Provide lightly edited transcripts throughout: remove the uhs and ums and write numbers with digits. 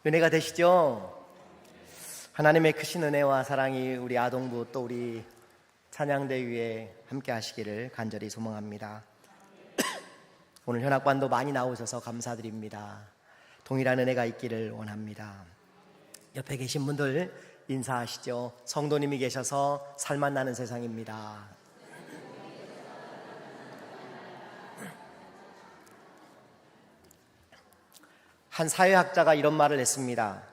은혜가 되시죠? 하나님의 크신 은혜와 사랑이 우리 아동부 또 우리 찬양대 위에 함께 하시기를 간절히 소망합니다. 오늘 현악반도 많이 나오셔서 감사드립니다. 동일한 은혜가 있기를 원합니다. 옆에 계신 분들 인사하시죠. 성도님이 계셔서 살만 나는 세상입니다. 한 사회학자가 이런 말을 했습니다.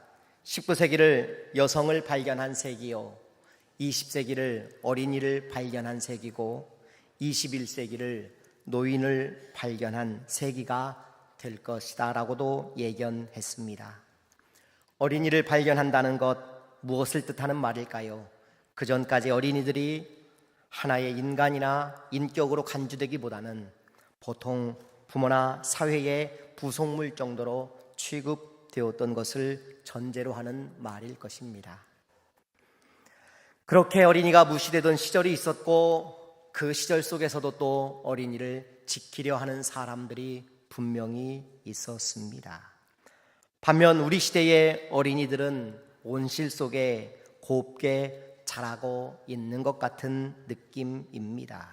19세기를 여성을 발견한 세기요, 20세기를 어린이를 발견한 세기고 21세기를 노인을 발견한 세기가 될 것이다 라고도 예견했습니다. 어린이를 발견한다는 것, 무엇을 뜻하는 말일까요? 그 전까지 어린이들이 하나의 인간이나 인격으로 간주되기보다는 보통 부모나 사회의 부속물 정도로 취급되었던 것을 전제로 하는 말일 것입니다. 그렇게 어린이가 무시되던 시절이 있었고 그 시절 속에서도 또 어린이를 지키려 하는 사람들이 분명히 있었습니다. 반면 우리 시대의 어린이들은 온실 속에 곱게 자라고 있는 것 같은 느낌입니다.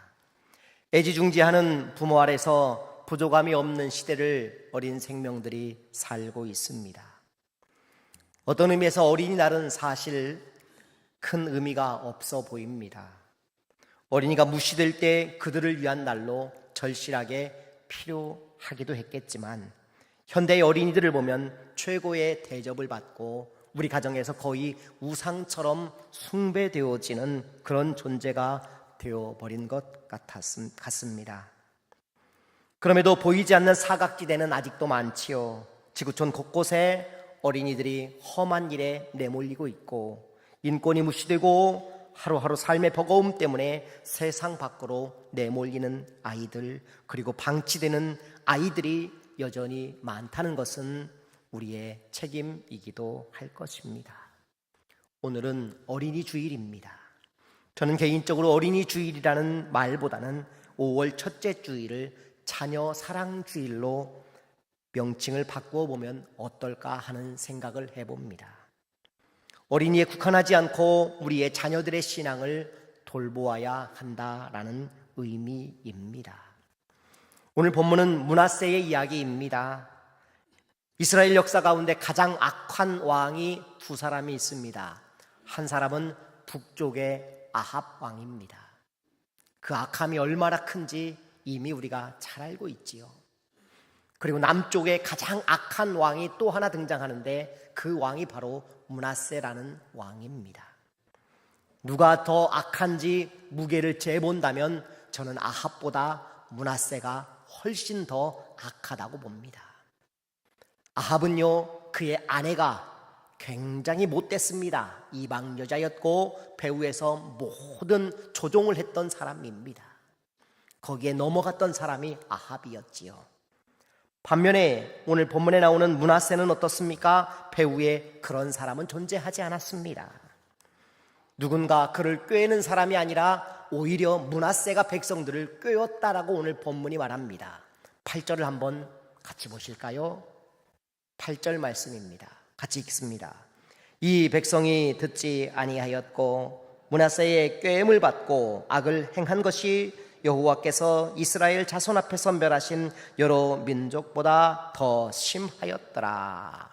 애지중지하는 부모 아래서 부족함이 없는 시대를 어린 생명들이 살고 있습니다. 어떤 의미에서 어린이날은 사실 큰 의미가 없어 보입니다. 어린이가 무시될 때 그들을 위한 날로 절실하게 필요하기도 했겠지만 현대의 어린이들을 보면 최고의 대접을 받고 우리 가정에서 거의 우상처럼 숭배되어지는 그런 존재가 되어버린 것 같습니다. 그럼에도 보이지 않는 사각지대는 아직도 많지요. 지구촌 곳곳에 어린이들이 험한 일에 내몰리고 있고 인권이 무시되고 하루하루 삶의 버거움 때문에 세상 밖으로 내몰리는 아이들, 그리고 방치되는 아이들이 여전히 많다는 것은 우리의 책임이기도 할 것입니다. 오늘은 어린이 주일입니다. 저는 개인적으로 어린이 주일이라는 말보다는 5월 첫째 주일을 자녀 사랑 주일로 명칭을 바꾸어 보면 어떨까 하는 생각을 해봅니다. 어린이에 국한하지 않고 우리의 자녀들의 신앙을 돌보아야 한다라는 의미입니다. 오늘 본문은 므낫세의 이야기입니다. 이스라엘 역사 가운데 가장 악한 왕이 두 사람이 있습니다. 한 사람은 북쪽의 아합 왕입니다. 그 악함이 얼마나 큰지 이미 우리가 잘 알고 있지요. 그리고 남쪽에 가장 악한 왕이 또 하나 등장하는데 그 왕이 바로 므낫세라는 왕입니다. 누가 더 악한지 무게를 재본다면 저는 아합보다 므낫세가 훨씬 더 악하다고 봅니다. 아합은요, 그의 아내가 굉장히 못됐습니다. 이방 여자였고 배후에서 모든 조종을 했던 사람입니다. 거기에 넘어갔던 사람이 아합이었지요. 반면에 오늘 본문에 나오는 므낫세는 어떻습니까? 배후에 그런 사람은 존재하지 않았습니다. 누군가 그를 꾀는 사람이 아니라 오히려 므낫세가 백성들을 꾀었다라고 오늘 본문이 말합니다. 8절을 한번 같이 보실까요? 8절 말씀입니다. 같이 읽습니다. 이 백성이 듣지 아니하였고 므낫세의 꾀임을 받고 악을 행한 것이 여호와께서 이스라엘 자손 앞에서 멸하신 여러 민족보다 더 심하였더라.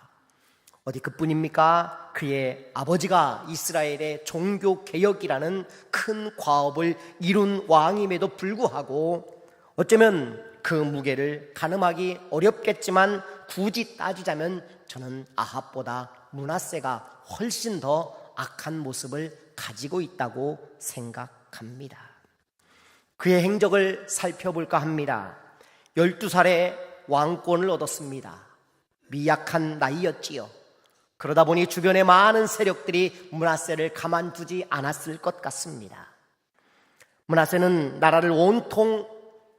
어디 그뿐입니까? 그의 아버지가 이스라엘의 종교개혁이라는 큰 과업을 이룬 왕임에도 불구하고 어쩌면 그 무게를 가늠하기 어렵겠지만 굳이 따지자면 저는 아합보다 므낫세가 훨씬 더 악한 모습을 가지고 있다고 생각합니다. 그의 행적을 살펴볼까 합니다. 12살에 왕권을 얻었습니다. 미약한 나이였지요. 그러다 보니 주변의 많은 세력들이 므낫세를 가만두지 않았을 것 같습니다. 므낫세는 나라를 온통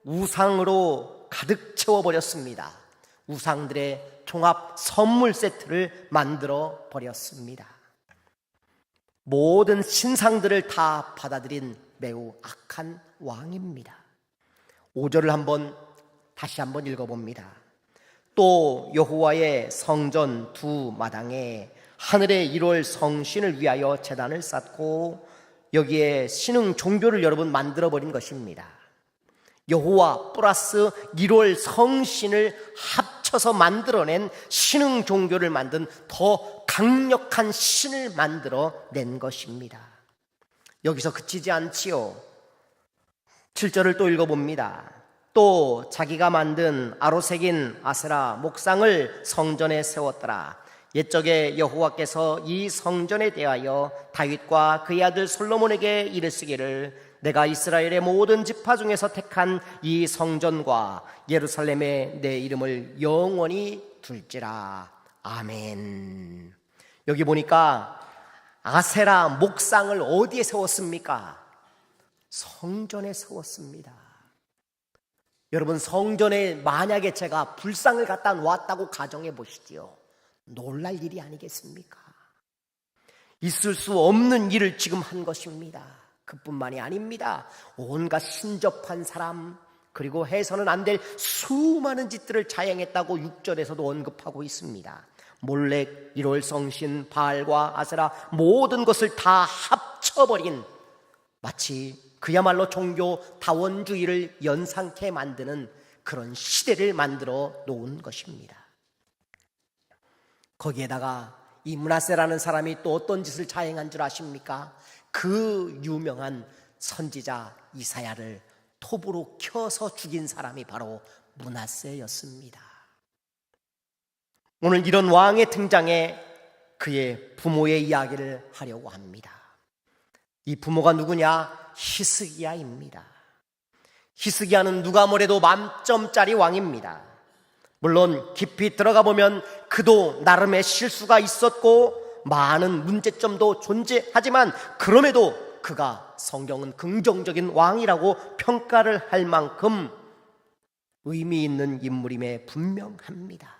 우상으로 가득 채워버렸습니다. 우상들의 종합 선물 세트를 만들어 버렸습니다. 모든 신상들을 다 받아들인 매우 악한 왕입니다. 5절을 다시 한번 읽어봅니다. 또 여호와의 성전 두 마당에 하늘의 1월 성신을 위하여 제단을 쌓고 여기에 신흥 종교를 여러분 만들어버린 것입니다. 여호와 플러스 1월 성신을 합쳐서 만들어낸 신흥 종교를 만든 더 강력한 신을 만들어낸 것입니다. 여기서 그치지 않지요. 7절을 또 읽어봅니다. 또 자기가 만든 아로색인 아세라 목상을 성전에 세웠더라. 옛적에 여호와께서 이 성전에 대하여 다윗과 그의 아들 솔로몬에게 이르시기를 내가 이스라엘의 모든 지파 중에서 택한 이 성전과 예루살렘에 내 이름을 영원히 둘지라. 아멘. 여기 보니까 아세라 목상을 어디에 세웠습니까? 성전에 세웠습니다. 여러분, 성전에 만약에 제가 불상을 갖다 놓았다고 가정해 보시지요. 놀랄 일이 아니겠습니까? 있을 수 없는 일을 지금 한 것입니다. 그뿐만이 아닙니다. 온갖 신접한 사람, 그리고 해서는 안 될 수많은 짓들을 자행했다고 6절에서도 언급하고 있습니다. 몰렉, 1월 성신, 바알과 아세라 모든 것을 다 합쳐버린, 마치 그야말로 종교 다원주의를 연상케 만드는 그런 시대를 만들어 놓은 것입니다. 거기에다가 이 므낫세라는 사람이 또 어떤 짓을 자행한 줄 아십니까? 그 유명한 선지자 이사야를 톱으로 켜서 죽인 사람이 바로 므낫세였습니다. 오늘 이런 왕의 등장에 그의 부모의 이야기를 하려고 합니다. 이 부모가 누구냐? 히스기야입니다. 히스기야는 누가 뭐래도 만점짜리 왕입니다. 물론 깊이 들어가 보면 그도 나름의 실수가 있었고 많은 문제점도 존재하지만 그럼에도 그가 성경은 긍정적인 왕이라고 평가를 할 만큼 의미 있는 인물임에 분명합니다.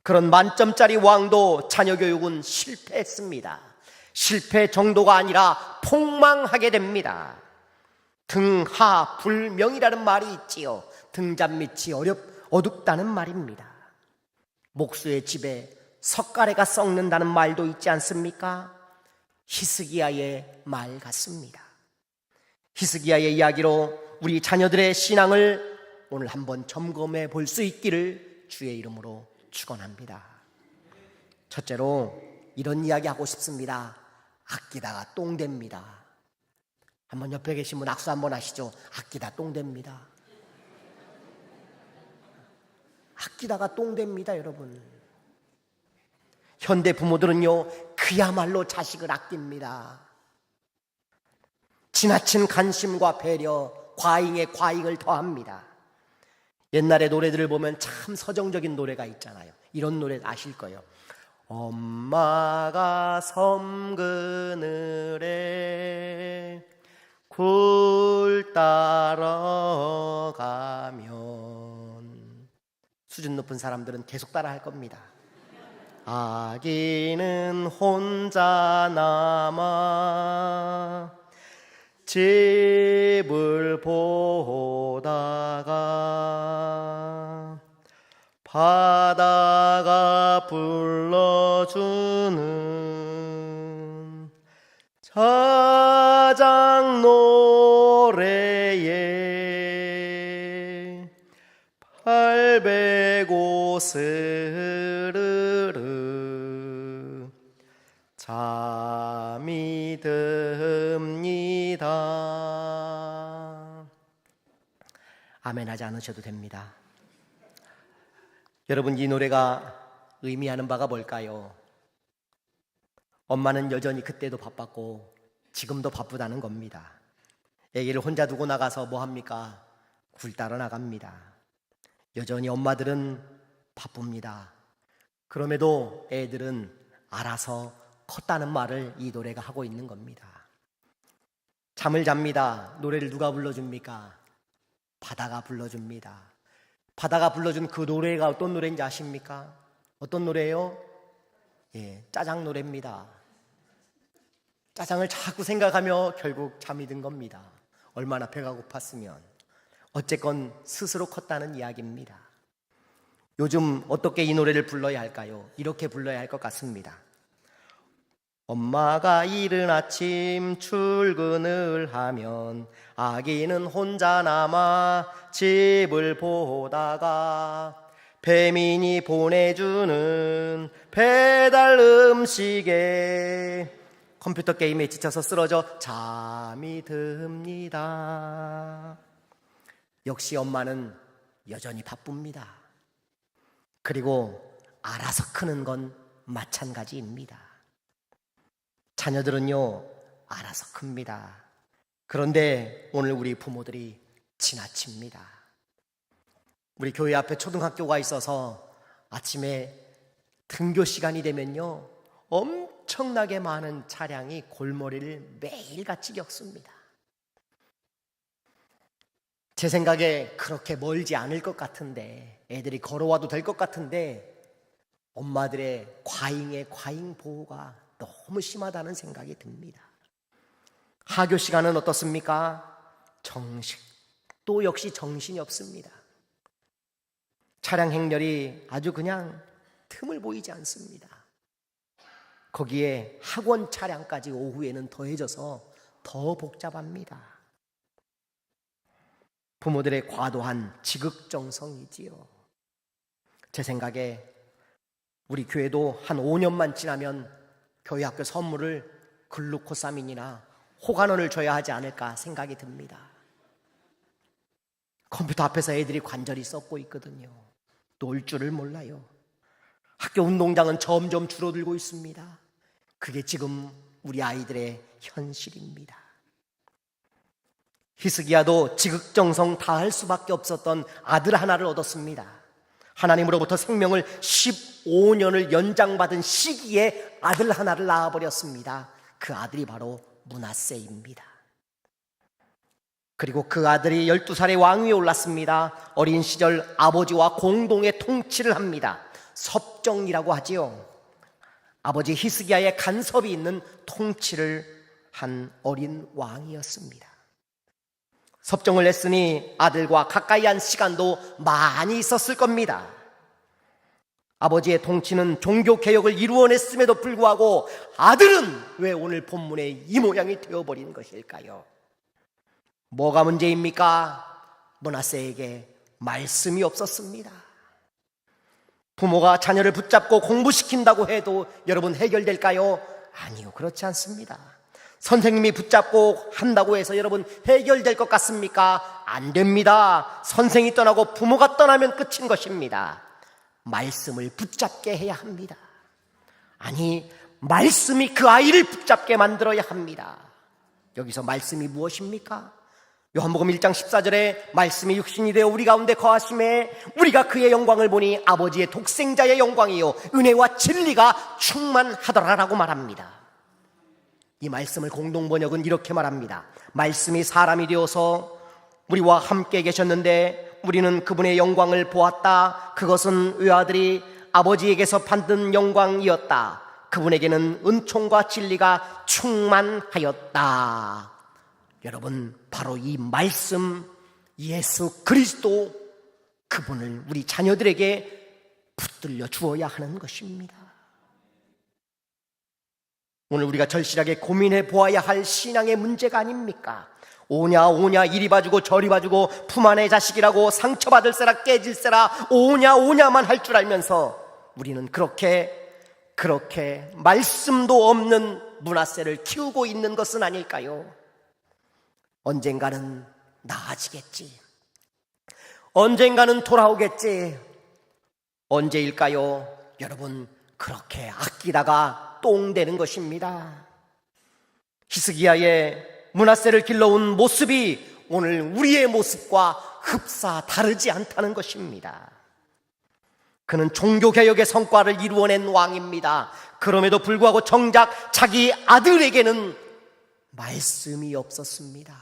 그런 만점짜리 왕도 자녀 교육은 실패했습니다. 실패 정도가 아니라 폭망하게 됩니다. 등하불명이라는 말이 있지요. 등잔밑이 어둡다는 말입니다. 목수의 집에 석가래가 썩는다는 말도 있지 않습니까? 히스기야의 말 같습니다. 히스기야의 이야기로 우리 자녀들의 신앙을 오늘 한번 점검해 볼 수 있기를 주의 이름으로 축원합니다. 첫째로 이런 이야기 하고 싶습니다. 아끼다가 똥됩니다. 한번 옆에 계신 분 악수 한번 하시죠. 아끼다 똥됩니다. 아끼다가 똥됩니다, 여러분. 현대 부모들은요, 그야말로 자식을 아낍니다. 지나친 관심과 배려, 과잉에 과잉을 더합니다. 옛날의 노래들을 보면 참 서정적인 노래가 있잖아요. 이런 노래 아실 거예요. 엄마가 섬 그늘에 굴 따러 가면, 수준 높은 사람들은 계속 따라 할 겁니다. 아기는 혼자 남아 집을 보다가 바다가 불러주는 자장 노래에 850스르르 잠이 듭니다. 아멘 하지 않으셔도 됩니다. 여러분, 이 노래가 의미하는 바가 뭘까요? 엄마는 여전히 그때도 바빴고 지금도 바쁘다는 겁니다. 애기를 혼자 두고 나가서 뭐 합니까? 굴 따러 나갑니다. 여전히 엄마들은 바쁩니다. 그럼에도 애들은 알아서 컸다는 말을 이 노래가 하고 있는 겁니다. 잠을 잡니다. 노래를 누가 불러줍니까? 바다가 불러줍니다. 바다가 불러준 그 노래가 어떤 노래인지 아십니까? 어떤 노래예요? 짜장 노래입니다. 짜장을 자꾸 생각하며 결국 잠이 든 겁니다. 얼마나 배가 고팠으면. 어쨌건 스스로 컸다는 이야기입니다. 요즘 어떻게 이 노래를 불러야 할까요? 이렇게 불러야 할 것 같습니다. 엄마가 이른 아침 출근을 하면 아기는 혼자 남아 집을 보다가 배민이 보내주는 배달 음식에 컴퓨터 게임에 지쳐서 쓰러져 잠이 듭니다. 역시 엄마는 여전히 바쁩니다. 그리고 알아서 크는 건 마찬가지입니다. 자녀들은요, 알아서 큽니다. 그런데 오늘 우리 부모들이 지나칩니다. 우리 교회 앞에 초등학교가 있어서 아침에 등교 시간이 되면요, 엄청나게 많은 차량이 골머리를 매일같이 겪습니다. 제 생각에 그렇게 멀지 않을 것 같은데, 애들이 걸어와도 될 것 같은데 엄마들의 과잉의 과잉 보호가 너무 심하다는 생각이 듭니다. 하교 시간은 어떻습니까? 또 역시 정신이 없습니다. 차량 행렬이 아주 그냥 틈을 보이지 않습니다. 거기에 학원 차량까지 오후에는 더해져서 더 복잡합니다. 부모들의 과도한 지극정성이지요. 제 생각에 우리 교회도 한 5년만 지나면 교회 학교 선물을 글루코사민이나 호가논을 줘야 하지 않을까 생각이 듭니다. 컴퓨터 앞에서 애들이 관절이 썩고 있거든요. 놀 줄을 몰라요. 학교 운동장은 점점 줄어들고 있습니다. 그게 지금 우리 아이들의 현실입니다. 히스기야도 지극정성 다할 수밖에 없었던 아들 하나를 얻었습니다. 하나님으로부터 생명을 15년을 연장받은 시기에 아들 하나를 낳아버렸습니다. 그 아들이 바로 므낫세입니다. 그리고 그 아들이 12살의 왕위에 올랐습니다. 어린 시절 아버지와 공동의 통치를 합니다. 섭정이라고 하지요. 아버지 히스기야의 간섭이 있는 통치를 한 어린 왕이었습니다. 섭정을 했으니 아들과 가까이 한 시간도 많이 있었을 겁니다. 아버지의 통치는 종교개혁을 이루어냈음에도 불구하고 아들은 왜 오늘 본문에 이 모양이 되어버린 것일까요? 뭐가 문제입니까? 므낫세에게 말씀이 없었습니다. 부모가 자녀를 붙잡고 공부시킨다고 해도 여러분 해결될까요? 아니요, 그렇지 않습니다. 선생님이 붙잡고 한다고 해서 여러분 해결될 것 같습니까? 안 됩니다. 선생이 떠나고 부모가 떠나면 끝인 것입니다. 말씀을 붙잡게 해야 합니다. 아니, 말씀이 그 아이를 붙잡게 만들어야 합니다. 여기서 말씀이 무엇입니까? 요한복음 1장 14절에 말씀이 육신이 되어 우리 가운데 거하심에 우리가 그의 영광을 보니 아버지의 독생자의 영광이요 은혜와 진리가 충만하더라라고 말합니다. 이 말씀을 공동번역은 이렇게 말합니다. 말씀이 사람이 되어서 우리와 함께 계셨는데 우리는 그분의 영광을 보았다. 그것은 외아들이 아버지에게서 받은 영광이었다. 그분에게는 은총과 진리가 충만하였다. 여러분, 바로 이 말씀, 예수 그리스도, 그분을 우리 자녀들에게 붙들려 주어야 하는 것입니다. 오늘 우리가 절실하게 고민해 보아야 할 신앙의 문제가 아닙니까? 오냐 이리 봐주고 저리 봐주고 품 안의 자식이라고 상처받을세라 깨질세라 오냐만 할 줄 알면서 우리는 그렇게 말씀도 없는 므낫세를 키우고 있는 것은 아닐까요? 언젠가는 나아지겠지. 언젠가는 돌아오겠지. 언제일까요? 여러분, 그렇게 아끼다가 똥 되는 것입니다. 히스기야의 므낫세를 길러온 모습이 오늘 우리의 모습과 흡사 다르지 않다는 것입니다. 그는 종교개혁의 성과를 이루어낸 왕입니다. 그럼에도 불구하고 정작 자기 아들에게는 말씀이 없었습니다.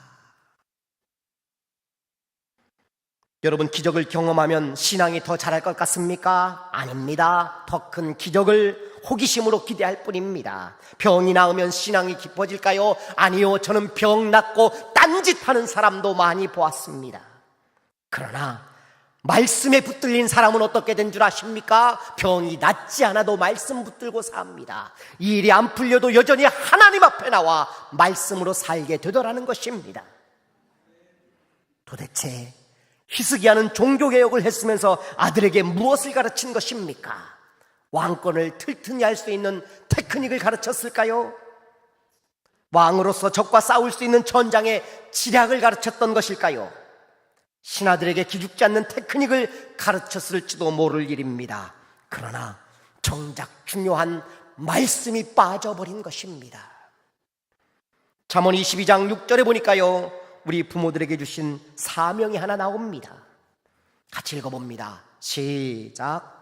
여러분, 기적을 경험하면 신앙이 더 잘할 것 같습니까? 아닙니다. 더 큰 기적을 호기심으로 기대할 뿐입니다. 병이 나으면 신앙이 깊어질까요? 아니요. 저는 병 낫고 딴짓하는 사람도 많이 보았습니다. 그러나 말씀에 붙들린 사람은 어떻게 된 줄 아십니까? 병이 낫지 않아도 말씀 붙들고 삽니다. 이 일이 안 풀려도 여전히 하나님 앞에 나와 말씀으로 살게 되더라는 것입니다. 도대체 히스기야는 종교개혁을 했으면서 아들에게 무엇을 가르친 것입니까? 왕권을 튼튼히 할 수 있는 테크닉을 가르쳤을까요? 왕으로서 적과 싸울 수 있는 전장의 지략을 가르쳤던 것일까요? 신하들에게 기죽지 않는 테크닉을 가르쳤을지도 모를 일입니다. 그러나 정작 중요한 말씀이 빠져버린 것입니다. 잠언 22장 6절에 보니까요, 우리 부모들에게 주신 사명이 하나 나옵니다. 같이 읽어봅니다. 시작.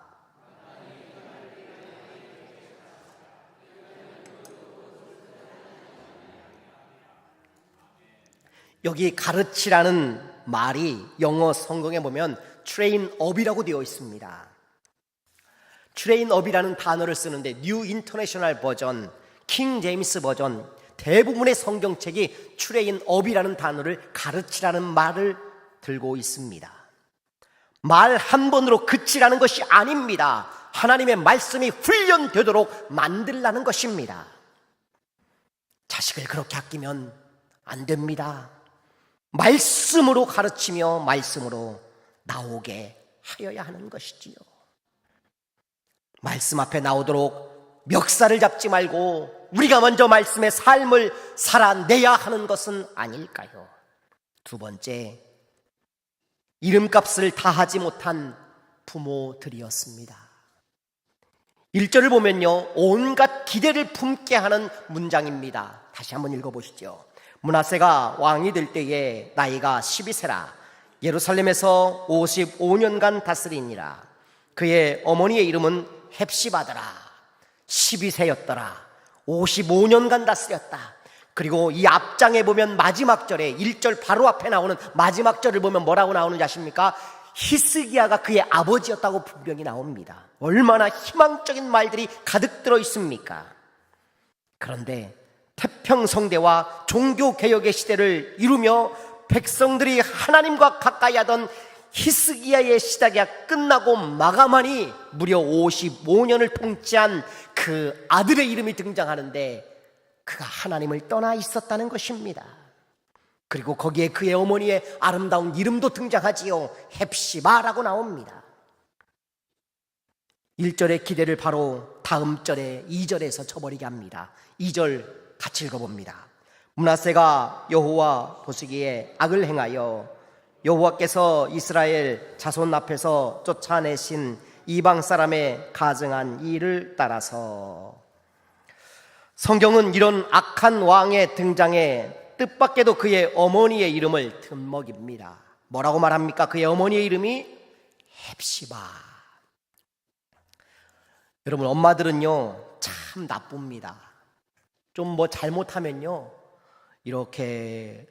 여기 가르치라는 말이 영어 성경에 보면 train up이라고 되어 있습니다. train up이라는 단어를 쓰는데 New International 버전, 킹 제임스 버전 대부분의 성경책이 train up이라는 단어를 가르치라는 말을 들고 있습니다. 말 한 번으로 그치라는 것이 아닙니다. 하나님의 말씀이 훈련되도록 만들라는 것입니다. 자식을 그렇게 아끼면 안 됩니다. 말씀으로 가르치며 말씀으로 나오게 하여야 하는 것이지요. 말씀 앞에 나오도록 멱살을 잡지 말고 우리가 먼저 말씀의 삶을 살아내야 하는 것은 아닐까요? 두 번째, 이름값을 다 하지 못한 부모들이었습니다. 1절을 보면요, 온갖 기대를 품게 하는 문장입니다. 다시 한번 읽어보시죠. 므낫세가 왕이 될 때에 나이가 12세라 예루살렘에서 55년간 다스리니라. 그의 어머니의 이름은 헵시바더라. 12세였더라. 55년간 다스렸다. 그리고 이 앞장에 보면 마지막 절에 1절 바로 앞에 나오는 마지막 절을 보면 뭐라고 나오는지 아십니까? 히스기야가 그의 아버지였다고 분명히 나옵니다. 얼마나 희망적인 말들이 가득 들어 있습니까? 그런데 태평성대와 종교개혁의 시대를 이루며 백성들이 하나님과 가까이 하던 히스기야의 시대가 끝나고 마감하니 무려 55년을 통치한 그 아들의 이름이 등장하는데 그가 하나님을 떠나 있었다는 것입니다. 그리고 거기에 그의 어머니의 아름다운 이름도 등장하지요. 헵시바라고 나옵니다. 1절의 기대를 바로 다음 절에 2절에서 쳐버리게 합니다. 2절 같이 읽어봅니다. 므낫세가 여호와 보시기에 악을 행하여 여호와께서 이스라엘 자손 앞에서 쫓아내신 이방 사람의 가증한 일을 따라서. 성경은 이런 악한 왕의 등장에 뜻밖에도 그의 어머니의 이름을 듬먹입니다. 뭐라고 말합니까? 그의 어머니의 이름이 헵시바. 여러분, 엄마들은요 참 나쁩니다. 좀 뭐 잘못하면요 이렇게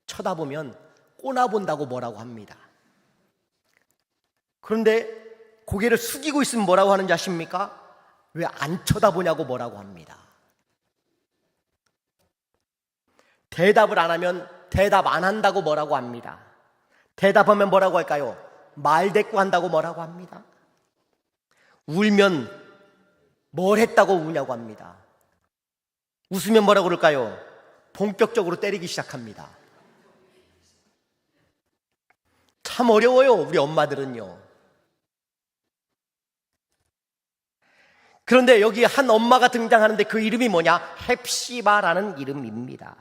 쳐다보면 꼬나본다고 뭐라고 합니다. 그런데 고개를 숙이고 있으면 뭐라고 하는지 아십니까? 왜 안 쳐다보냐고 뭐라고 합니다. 대답을 안 하면 대답 안 한다고 뭐라고 합니다. 대답하면 뭐라고 할까요? 말대꾸한다고 뭐라고 합니다. 울면 뭘 했다고 우냐고 합니다. 웃으면 뭐라고 그럴까요? 본격적으로 때리기 시작합니다. 참 어려워요, 우리 엄마들은요. 그런데 여기 한 엄마가 등장하는데 그 이름이 뭐냐? 헵시바라는 이름입니다.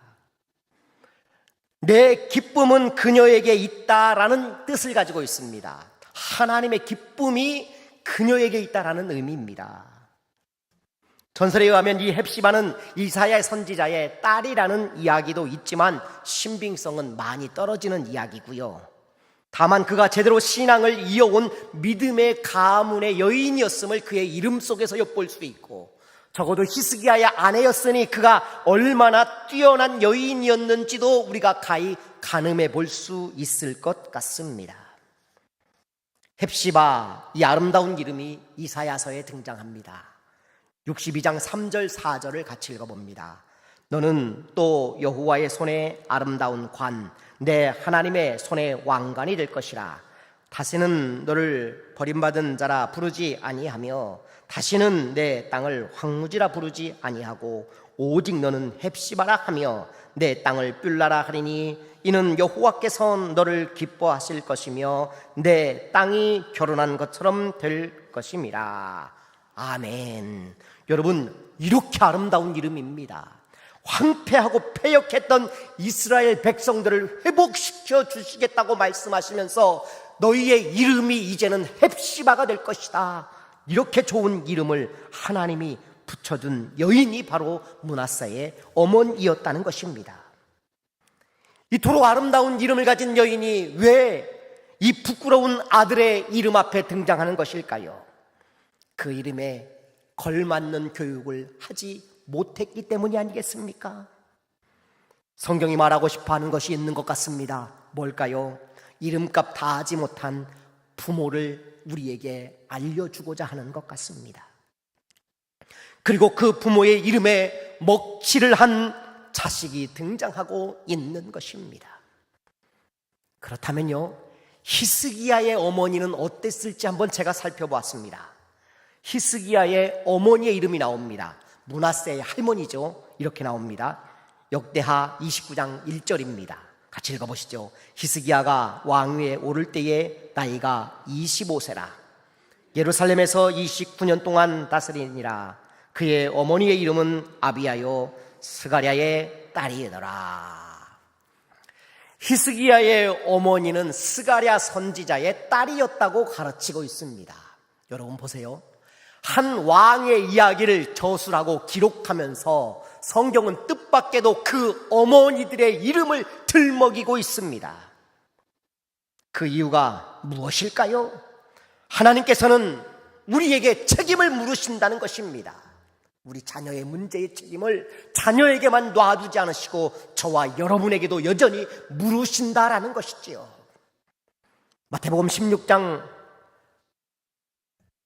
내 기쁨은 그녀에게 있다라는 뜻을 가지고 있습니다. 하나님의 기쁨이 그녀에게 있다라는 의미입니다. 전설에 의하면 이 헵시바는 이사야 선지자의 딸이라는 이야기도 있지만 신빙성은 많이 떨어지는 이야기고요. 다만 그가 제대로 신앙을 이어온 믿음의 가문의 여인이었음을 그의 이름 속에서 엿볼 수 있고, 적어도 히스기야의 아내였으니 그가 얼마나 뛰어난 여인이었는지도 우리가 가히 가늠해 볼 수 있을 것 같습니다. 헵시바, 이 아름다운 이름이 이사야서에 등장합니다. 62장 3절 4절을 같이 읽어봅니다. 너는 또 여호와의 손에 아름다운 관, 내 하나님의 손에 왕관이 될 것이라. 다시는 너를 버림받은 자라 부르지 아니하며 다시는 내 땅을 황무지라 부르지 아니하고 오직 너는 헵시바라 하며 내 땅을 뷸라라 하리니 이는 여호와께서 너를 기뻐하실 것이며 내 땅이 결혼한 것처럼 될 것임이라. 아멘. 여러분, 이렇게 아름다운 이름입니다. 황폐하고 패역했던 이스라엘 백성들을 회복시켜 주시겠다고 말씀하시면서 너희의 이름이 이제는 헵시바가 될 것이다. 이렇게 좋은 이름을 하나님이 붙여준 여인이 바로 므낫세의 어머니였다는 것입니다. 이토록 아름다운 이름을 가진 여인이 왜 이 부끄러운 아들의 이름 앞에 등장하는 것일까요? 그 이름에 걸맞는 교육을 하지 못했기 때문이 아니겠습니까? 성경이 말하고 싶어하는 것이 있는 것 같습니다. 뭘까요? 이름값 다 하지 못한 부모를 우리에게 알려주고자 하는 것 같습니다. 그리고 그 부모의 이름에 먹칠을 한 자식이 등장하고 있는 것입니다. 그렇다면요, 히스기야의 어머니는 어땠을지 한번 제가 살펴보았습니다. 히스기야의 어머니의 이름이 나옵니다. 므낫세의 할머니죠. 이렇게 나옵니다. 역대하 29장 1절입니다. 같이 읽어보시죠. 히스기야가 왕위에 오를 때에 나이가 25세라. 예루살렘에서 29년 동안 다스리니라. 그의 어머니의 이름은 아비야요 스가랴의 딸이더라. 히스기야의 어머니는 스가랴 선지자의 딸이었다고 가르치고 있습니다. 여러분 보세요. 한 왕의 이야기를 저술하고 기록하면서 성경은 뜻밖에도 그 어머니들의 이름을 들먹이고 있습니다. 그 이유가 무엇일까요? 하나님께서는 우리에게 책임을 물으신다는 것입니다. 우리 자녀의 문제의 책임을 자녀에게만 놔두지 않으시고 저와 여러분에게도 여전히 물으신다라는 것이지요. 마태복음 16장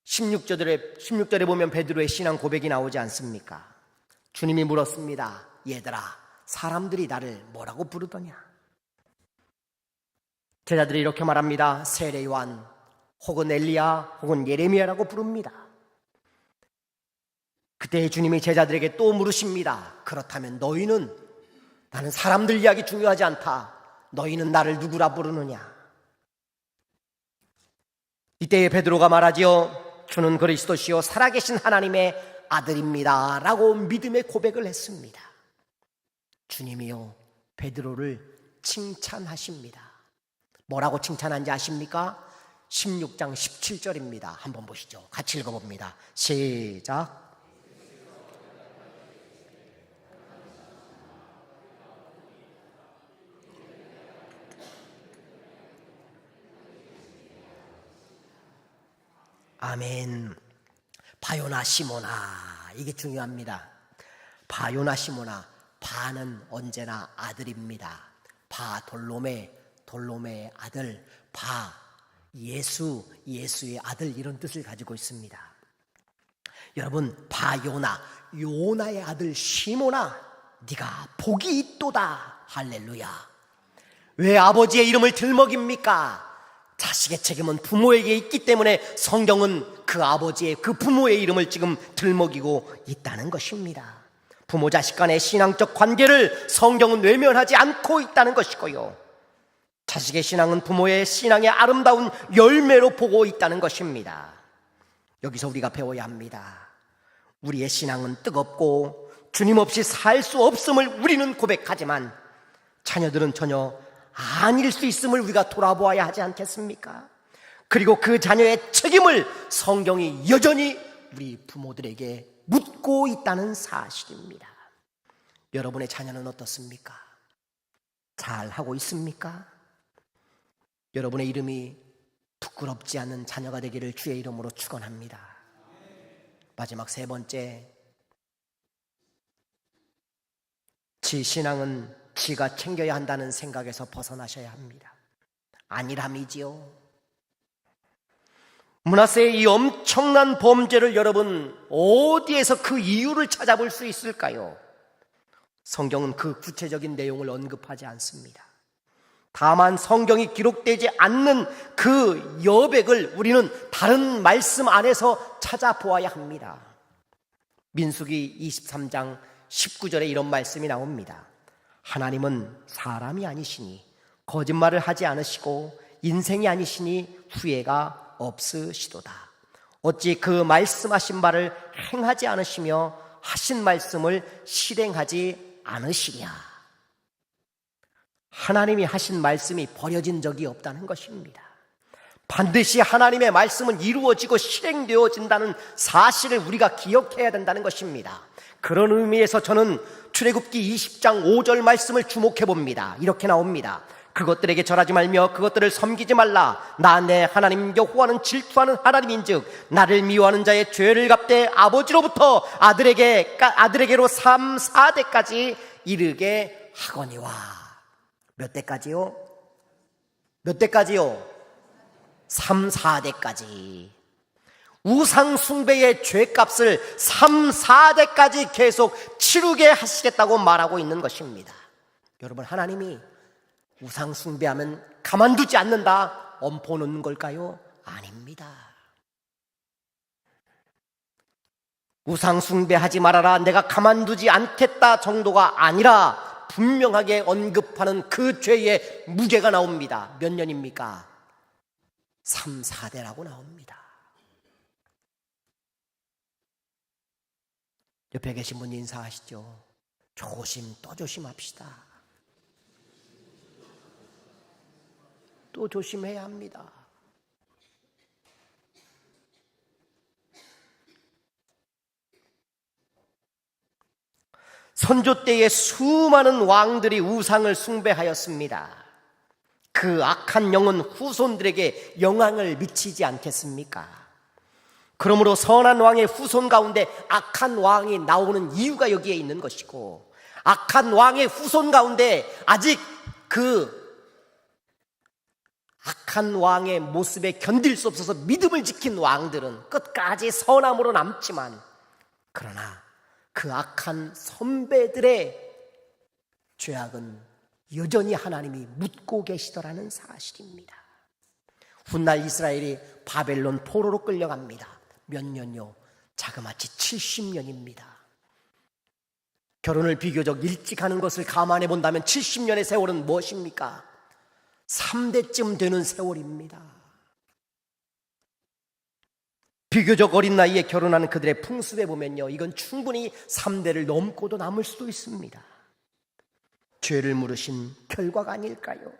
16절에 보면 베드로의 신앙 고백이 나오지 않습니까? 주님이 물었습니다. 얘들아, 사람들이 나를 뭐라고 부르더냐? 제자들이 이렇게 말합니다. 세례 요한 혹은 엘리야 혹은 예레미야라고 부릅니다. 그때 주님이 제자들에게 또 물으십니다. 그렇다면 너희는? 나는 사람들 이야기 중요하지 않다. 너희는 나를 누구라 부르느냐? 이때에 베드로가 말하지요. 주는 그리스도시요 살아계신 하나님의 아들입니다 라고 믿음의 고백을 했습니다. 주님이요 베드로를 칭찬하십니다. 뭐라고 칭찬한지 아십니까? 16장 17절입니다. 한번 보시죠. 같이 읽어봅니다. 시작. 아멘. 바요나 시모나, 이게 중요합니다. 바요나 시모나, 바는 언제나 아들입니다. 바 돌로메의 아들, 바 예수의 아들, 이런 뜻을 가지고 있습니다. 여러분, 바요나, 요나의 아들 시모나, 네가 복이 있도다. 할렐루야. 왜 아버지의 이름을 들먹입니까? 자식의 책임은 부모에게 있기 때문에 성경은 그 아버지의, 그 부모의 이름을 지금 들먹이고 있다는 것입니다. 부모 자식 간의 신앙적 관계를 성경은 외면하지 않고 있다는 것이고요, 자식의 신앙은 부모의 신앙의 아름다운 열매로 보고 있다는 것입니다. 여기서 우리가 배워야 합니다. 우리의 신앙은 뜨겁고 주님 없이 살 수 없음을 우리는 고백하지만 자녀들은 전혀 아닐 수 있음을 우리가 돌아보아야 하지 않겠습니까? 그리고 그 자녀의 책임을 성경이 여전히 우리 부모들에게 묻고 있다는 사실입니다. 여러분의 자녀는 어떻습니까? 잘 하고 있습니까? 여러분의 이름이 부끄럽지 않은 자녀가 되기를 주의 이름으로 축원합니다. 마지막 세 번째, 지 신앙은 지가 챙겨야 한다는 생각에서 벗어나셔야 합니다. 아니람이지요. 므낫세의 이 엄청난 범죄를 여러분 어디에서 그 이유를 찾아볼 수 있을까요? 성경은 그 구체적인 내용을 언급하지 않습니다. 다만 성경이 기록되지 않는 그 여백을 우리는 다른 말씀 안에서 찾아보아야 합니다. 민수기 23장 19절에 이런 말씀이 나옵니다. 하나님은 사람이 아니시니 거짓말을 하지 않으시고 인생이 아니시니 후회가 없으시도다. 어찌 그 말씀하신 바를 행하지 않으시며 하신 말씀을 실행하지 않으시랴. 하나님이 하신 말씀이 버려진 적이 없다는 것입니다. 반드시 하나님의 말씀은 이루어지고 실행되어진다는 사실을 우리가 기억해야 된다는 것입니다. 그런 의미에서 저는 출애굽기 20장 5절 말씀을 주목해 봅니다. 이렇게 나옵니다. 그것들에게 절하지 말며 그것들을 섬기지 말라. 나 내 하나님 여호와는 질투하는 하나님인즉 나를 미워하는 자의 죄를 갚되 아버지로부터 아들에게로 3, 4대까지 이르게 하거니와. 몇 대까지요? 몇 대까지요? 3, 4대까지. 우상 숭배의 죄값을 3, 4대까지 계속 치르게 하시겠다고 말하고 있는 것입니다. 여러분, 하나님이 우상 숭배하면 가만두지 않는다, 엄포 놓는 걸까요? 아닙니다. 우상 숭배하지 말아라, 내가 가만두지 않겠다 정도가 아니라 분명하게 언급하는 그 죄의 무게가 나옵니다. 몇 년입니까? 3, 4대라고 나옵니다. 옆에 계신 분 인사하시죠. 또 조심합시다. 또 조심해야 합니다. 선조 때에 수많은 왕들이 우상을 숭배하였습니다. 그 악한 영은 후손들에게 영향을 미치지 않겠습니까? 그러므로 선한 왕의 후손 가운데 악한 왕이 나오는 이유가 여기에 있는 것이고, 악한 왕의 후손 가운데 아직 그 악한 왕의 모습에 견딜 수 없어서 믿음을 지킨 왕들은 끝까지 선함으로 남지만, 그러나 그 악한 선배들의 죄악은 여전히 하나님이 묻고 계시더라는 사실입니다. 훗날 이스라엘이 바벨론 포로로 끌려갑니다. 몇 년요? 자그마치 70년입니다. 결혼을 비교적 일찍 하는 것을 감안해 본다면 70년의 세월은 무엇입니까? 3대쯤 되는 세월입니다. 비교적 어린 나이에 결혼하는 그들의 풍습에 보면요, 이건 충분히 3대를 넘고도 남을 수도 있습니다. 죄를 물으신 결과가 아닐까요?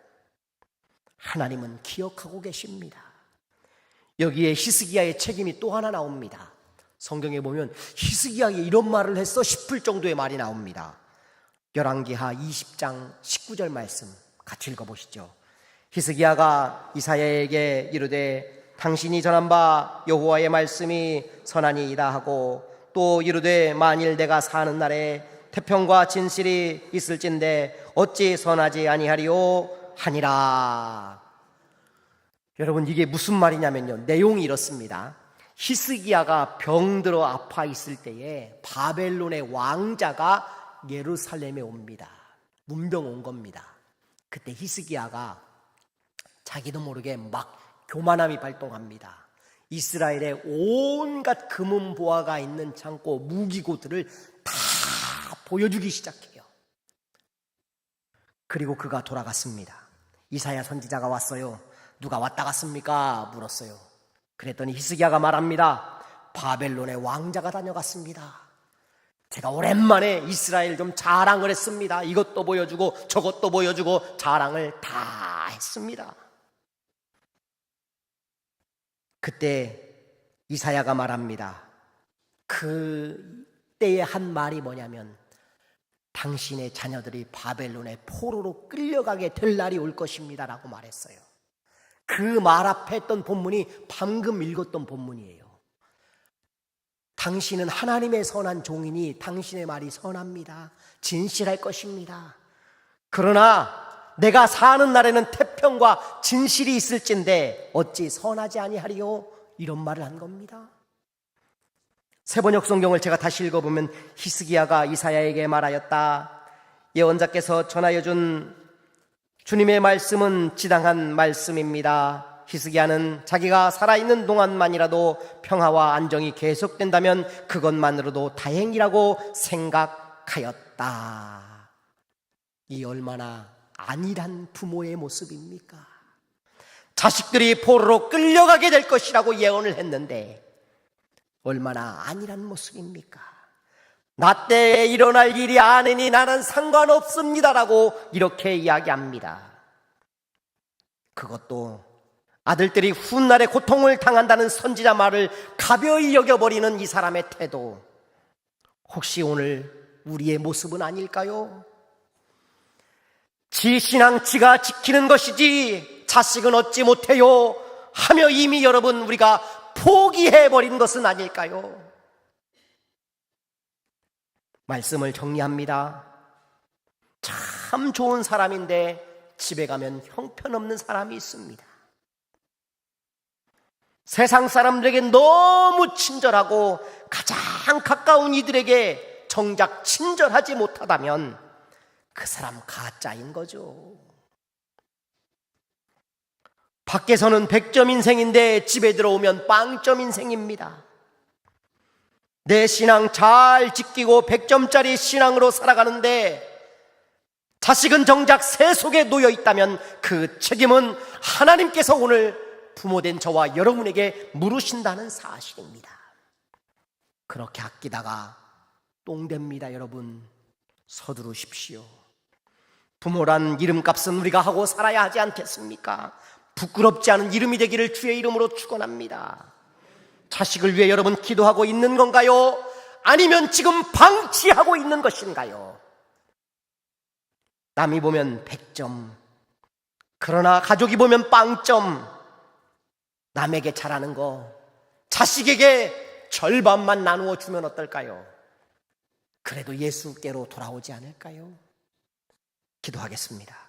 하나님은 기억하고 계십니다. 여기에 히스기야의 책임이 또 하나 나옵니다. 성경에 보면 히스기야에 이런 말을 했어 싶을 정도의 말이 나옵니다. 열왕기하 20장 19절 말씀 같이 읽어보시죠. 히스기야가 이사야에게 이르되 당신이 전한 바 여호와의 말씀이 선하니이다 하고, 또 이르되 만일 내가 사는 날에 태평과 진실이 있을진데 어찌 선하지 아니하리요 하니라. 여러분, 이게 무슨 말이냐면요, 내용이 이렇습니다. 히스기야가 병들어 아파 있을 때에 바벨론의 왕자가 예루살렘에 옵니다. 문병 온 겁니다. 그때 히스기야가 자기도 모르게 막 교만함이 발동합니다. 이스라엘의 온갖 금은보화가 있는 창고 무기고들을 다 보여주기 시작해요. 그리고 그가 돌아갔습니다. 이사야 선지자가 왔어요. 누가 왔다 갔습니까? 물었어요. 그랬더니 히스기야가 말합니다. 바벨론의 왕자가 다녀갔습니다. 제가 오랜만에 이스라엘 좀 자랑을 했습니다. 이것도 보여주고 저것도 보여주고 자랑을 다 했습니다. 그때 이사야가 말합니다. 그때의 한 말이 뭐냐면, 당신의 자녀들이 바벨론의 포로로 끌려가게 될 날이 올 것입니다 라고 말했어요. 그 말 앞에 했던 본문이 방금 읽었던 본문이에요. 당신은 하나님의 선한 종이니 당신의 말이 선합니다. 진실할 것입니다. 그러나 내가 사는 날에는 태평과 진실이 있을진데 어찌 선하지 아니하리요? 이런 말을 한 겁니다. 세번역 성경을 제가 다시 읽어보면 히스기야가 이사야에게 말하였다. 예언자께서 전하여 준 주님의 말씀은 지당한 말씀입니다. 히스기야는 자기가 살아있는 동안만이라도 평화와 안정이 계속된다면 그것만으로도 다행이라고 생각하였다. 이 얼마나 안일한 부모의 모습입니까? 자식들이 포로로 끌려가게 될 것이라고 예언을 했는데 얼마나 안일한 모습입니까? 나 때에 일어날 일이 아니니 나는 상관없습니다라고 이렇게 이야기합니다. 그것도 아들들이 훗날에 고통을 당한다는 선지자 말을 가벼이 여겨버리는 이 사람의 태도, 혹시 오늘 우리의 모습은 아닐까요? 지 신앙 지가 지키는 것이지 자식은 얻지 못해요 하며 이미 여러분 우리가 포기해버린 것은 아닐까요? 말씀을 정리합니다. 참 좋은 사람인데 집에 가면 형편없는 사람이 있습니다. 세상 사람들에게 너무 친절하고 가장 가까운 이들에게 정작 친절하지 못하다면 그 사람 가짜인 거죠. 밖에서는 100점 인생인데 집에 들어오면 빵점 인생입니다. 내 신앙 잘 지키고 100점짜리 신앙으로 살아가는데 자식은 정작 새 속에 놓여 있다면 그 책임은 하나님께서 오늘 부모된 저와 여러분에게 물으신다는 사실입니다. 그렇게 아끼다가 똥됩니다. 여러분 서두르십시오. 부모란 이름값은 우리가 하고 살아야 하지 않겠습니까? 부끄럽지 않은 이름이 되기를 주의 이름으로 축원합니다. 자식을 위해 여러분 기도하고 있는 건가요? 아니면 지금 방치하고 있는 것인가요? 남이 보면 100점, 그러나 가족이 보면 빵점. 남에게 잘하는 거 자식에게 절반만 나누어 주면 어떨까요? 그래도 예수께로 돌아오지 않을까요? 기도하겠습니다.